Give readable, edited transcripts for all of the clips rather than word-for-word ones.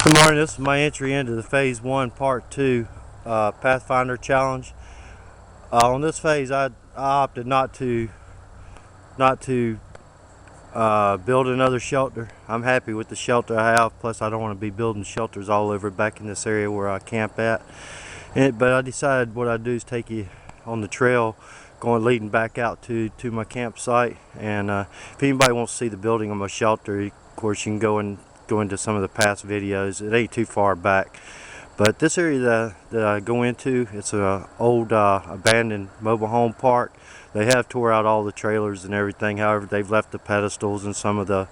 Good morning, this is my entry into the Phase 1 Part 2 Pathfinder Challenge. On this phase I opted not to build another shelter. I'm happy with the shelter I have, plus I don't want to be building shelters all over back in this area where I camp at. But I decided what I'd do is take you on the trail leading back out to my campsite, and if anybody wants to see the building of my shelter, of course you can go into some of the past videos. It ain't too far back. But this area that I go into, it's an old abandoned mobile home park. They have tore out all the trailers and everything. However, they've left the pedestals and some of the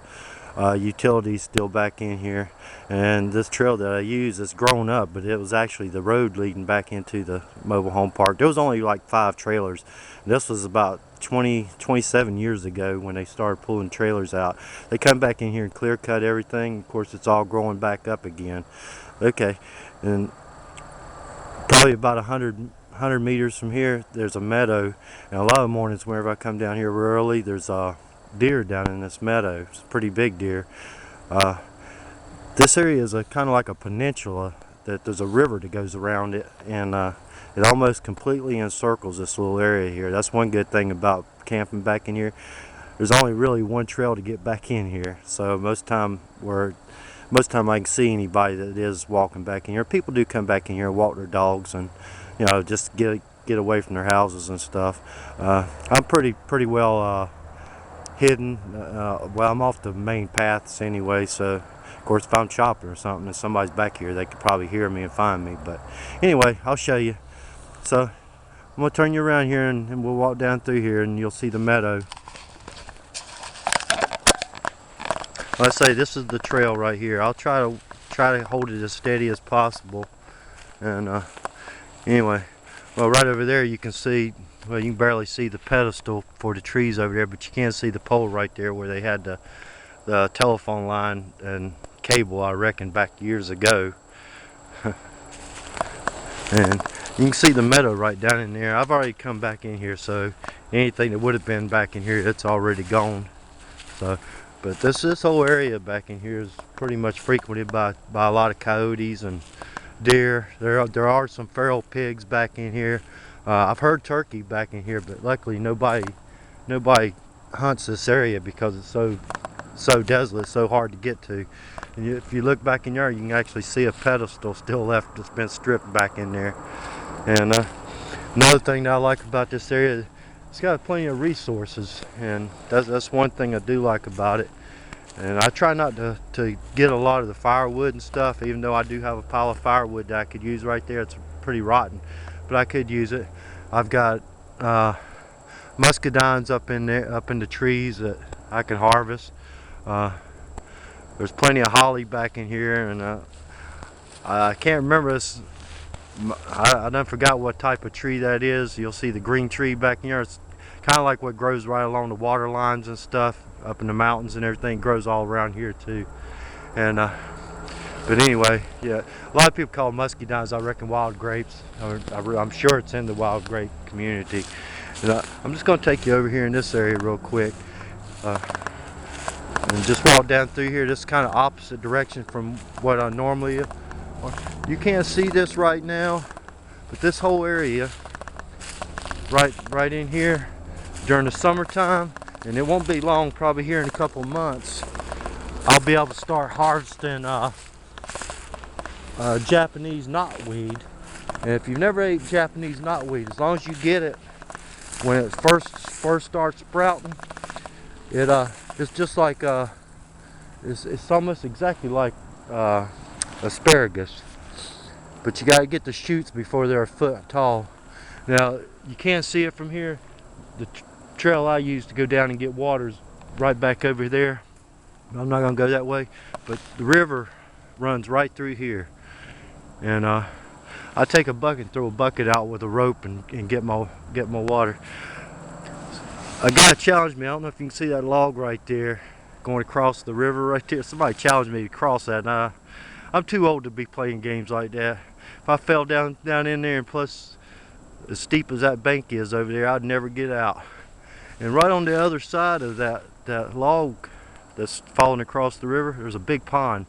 utilities still back in here. And this trail that I use is grown up, but it was actually the road leading back into the mobile home park. There was only like 5 trailers. This was about 27 years ago when they started pulling trailers out. They come back in here and clear cut everything. Of course, it's all growing back up again. Okay, and probably about 100 meters from here, there's a meadow. And a lot of mornings whenever I come down here early, there's a deer down in this meadow. It's a pretty big deer. This area is kind of like a peninsula. That there's a river that goes around it, and it almost completely encircles this little area here. That's one good thing about camping back in here. There's only really one trail to get back in here, so most time I can see anybody that is walking back in here. People do come back in here and walk their dogs, and just get away from their houses and stuff. I'm pretty well hidden. Well, I'm off the main paths anyway, so of course if I'm shopping or something and somebody's back here, they could probably hear me and find me. But anyway, I'll show you. So I'm gonna turn you around here, and we'll walk down through here, and you'll see the meadow. Let's say this is the trail right here. I'll try to hold it as steady as possible. And anyway, well, right over there you can see, well, you can barely see the pedestal for the trees over there, but you can see the pole right there where they had the telephone line and cable, I reckon, back years ago. And you can see the meadow right down in there. I've already come back in here, so anything that would have been back in here, it's already gone. So, but this whole area back in here is pretty much frequented by a lot of coyotes and deer. There are some feral pigs back in here. I've heard turkey back in here, but luckily nobody hunts this area because it's so desolate, so hard to get to. And if you look back in there, you can actually see a pedestal still left that's been stripped back in there. And another thing that I like about this area, it's got plenty of resources, and that's one thing I do like about it. And I try not to get a lot of the firewood and stuff, even though I do have a pile of firewood that I could use right there. It's pretty rotten, but I could use it. I've got muscadines up in there, up in the trees that I can harvest. There's plenty of holly back in here, and I can't remember this. I done forgot what type of tree that is. You'll see the green tree back in here. It's kind of like what grows right along the water lines and stuff up in the mountains and everything. It grows all around here too. And but anyway, yeah, a lot of people call muscadines, I reckon, wild grapes. I'm sure it's in the wild grape community. And I'm just going to take you over here in this area real quick, and just walk down through here. This is kind of opposite direction from what I normally. You can't see this right now, but this whole area right in here during the summertime, and it won't be long, probably here in a couple months, I'll be able to start harvesting Japanese knotweed. And if you've never ate Japanese knotweed, as long as you get it when it first starts sprouting, it's just like it's almost exactly like asparagus, but you got to get the shoots before they're a foot tall. Now you can't see it from here. The trail I use to go down and get water is right back over there. I'm not gonna go that way, but the river runs right through here, and I take a bucket and throw a bucket out with a rope and get my water. A guy challenged me. I don't know if you can see that log right there going across the river right there. Somebody challenged me to cross that, and I'm too old to be playing games like that. If I fell down in there, and plus as steep as that bank is over there, I'd never get out. And right on the other side of that log that's falling across the river, there's a big pond.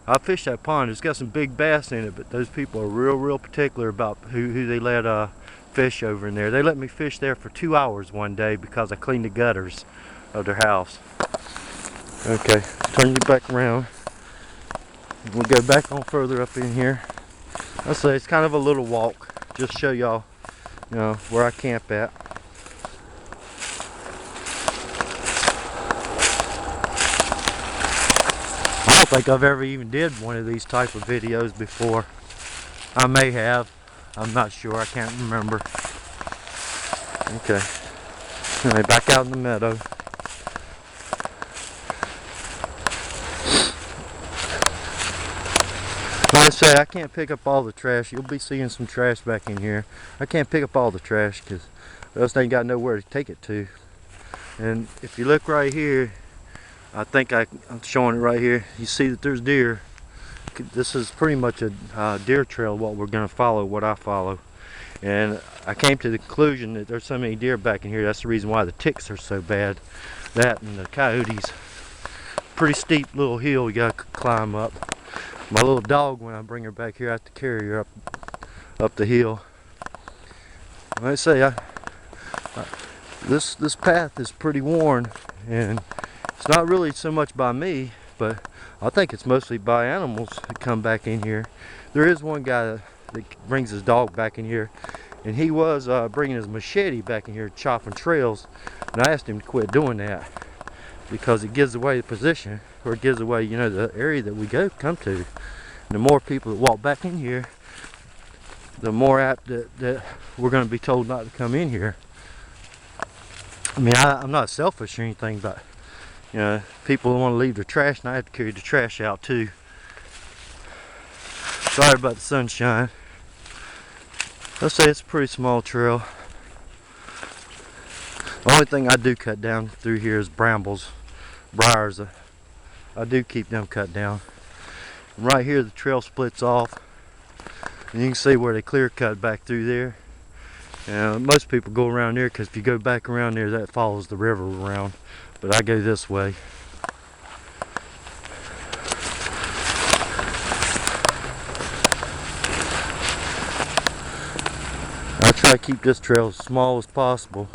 I fished that pond. It's got some big bass in it, but those people are real particular about who they let fish over in there. They let me fish there for 2 hours one day because I cleaned the gutters of their house. Okay, turn you back around. We'll go back on further up in here. I'll say it's kind of a little walk. Just show y'all, where I camp at. I don't think I've ever even did one of these type of videos before. I may have. I'm not sure. I can't remember. Okay. Anyway, back out in the meadow. Like I say, I can't pick up all the trash. You'll be seeing some trash back in here. I can't pick up all the trash because else they ain't got nowhere to take it to. And if you look right here, I think I'm showing it right here. You see that there's deer. This is pretty much a deer trail, what we're going to follow, what I follow. And I came to the conclusion that there's so many deer back in here. That's the reason why the ticks are so bad. That and the coyotes. Pretty steep little hill we got to climb up. My little dog, when I bring her back here, I have to carry her up the hill. Like I say, this path is pretty worn, and it's not really so much by me, but I think it's mostly by animals that come back in here. There is one guy that brings his dog back in here, and he was bringing his machete back in here chopping trails, and I asked him to quit doing that because it gives away the position, or it gives away, the area that we come to. And the more people that walk back in here, the more apt that we're going to be told not to come in here. I mean, I'm not selfish or anything, but people want to leave their trash, and I have to carry the trash out too. Sorry about the sunshine. Let's say it's a pretty small trail. The only thing I do cut down through here is brambles, briars. I do keep them cut down. And right here the trail splits off, and you can see where they clear cut back through there. And most people go around there because if you go back around there, that follows the river around. But I go this way. I try to keep this trail as small as possible.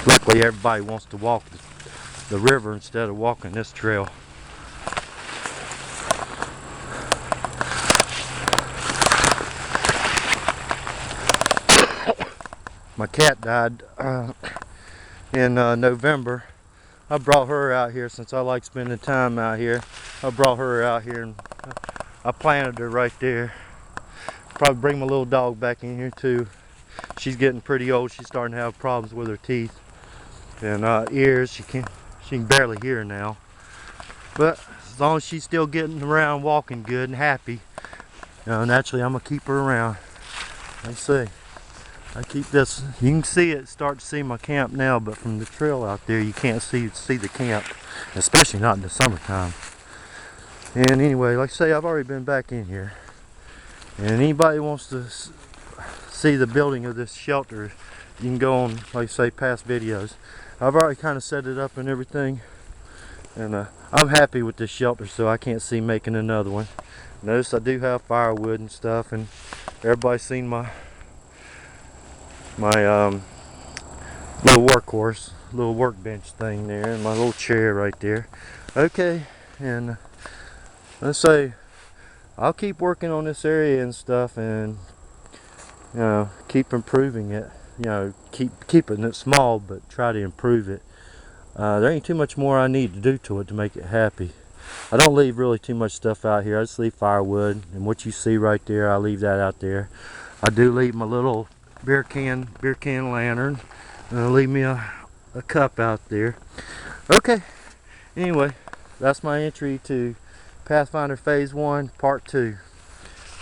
Luckily, everybody wants to walk the river instead of walking this trail. My cat died in November. I brought her out here since I like spending time out here. I brought her out here and I planted her right there. Probably bring my little dog back in here too. She's getting pretty old. She's starting to have problems with her teeth and ears. She can barely hear now. But as long as she's still getting around, walking good and happy, naturally I'm gonna keep her around. Let's see. I keep this. You can see it. Start to see my camp now, but from the trail out there, you can't see the camp, especially not in the summertime. And anyway, like I say, I've already been back in here. And anybody wants to see the building of this shelter, you can go on, like I say, past videos. I've already kind of set it up and everything, and I'm happy with this shelter, so I can't see making another one. Notice I do have firewood and stuff, and everybody's seen my little workhorse, little workbench thing there, and my little chair right there. Okay, and let's say I'll keep working on this area and stuff, and keep improving it. Keeping it small, but try to improve it. There ain't too much more I need to do to it to make it happy. I don't leave really too much stuff out here. I just leave firewood, and what you see right there, I leave that out there. I do leave my little beer can lantern, and I'll leave me a cup out there. Okay, anyway, that's my entry to Pathfinder Phase 1 Part 2.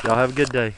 Y'all have a good day.